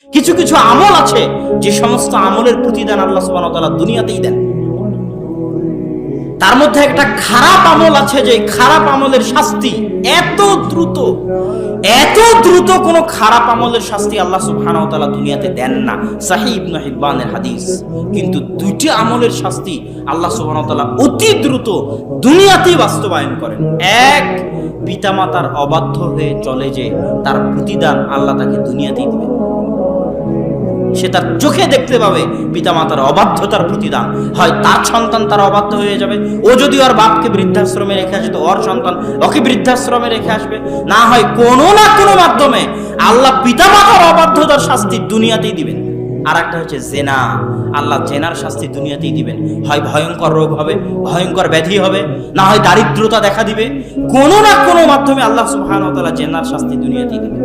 কিছু কিছু আমল আছে যে সমস্ত আমলের প্রতিদান আল্লাহ সুবহানাহু ওয়া তাআলা দুনিয়াতেই দেন। তার মধ্যে একটা খারাপ আমল আছে যে খারাপ আমলের শাস্তি এত দ্রুত কোন খারাপ আমলের শাস্তি আল্লাহ সুবহানাহু ওয়া তাআলা দুনিয়াতে দেন না। সহিহ ইবনে হিব্বানের হাদিস। কিন্তু দুইটি আমলের শাস্তি আল্লাহ সুবহানাহু ওয়া তাআলা অতি দ্রুত দুনিয়াতেই বাস্তবায়ন করেন। এক, পিতামাতার অবাধ্য হয়ে চলে যে তার প্রতিদান আল্লাহ তাকে দুনিয়াতেই দিবেন। সে তার চোখে দেখতে পাবে পিতামাতার অবাধ্যতার প্রতিদান। হয় তার সন্তান তার অবাধ্য হয়ে যাবে, ও যদি ওর বাপকে বৃদ্ধাশ্রমে রেখে আসে তো ওর সন্তান ওকে বৃদ্ধাশ্রমে রেখে আসবে। না হয় কোনো না কোনো মাধ্যমে আল্লাহ পিতামাতার অবাধ্যতার শাস্তি দুনিয়াতেই দিবেন। আর একটা হচ্ছে জেনা, আল্লাহ জেনার শাস্তি দুনিয়াতেই দিবেন। হয় ভয়ঙ্কর রোগ হবে, ভয়ঙ্কর ব্যাধি হবে, না হয় দারিদ্রতা দেখা দিবে। কোনো না কোনো মাধ্যমে আল্লাহ সুবহানাহু ওয়া তাআলা জেনার শাস্তি দুনিয়াতেই দিবেন।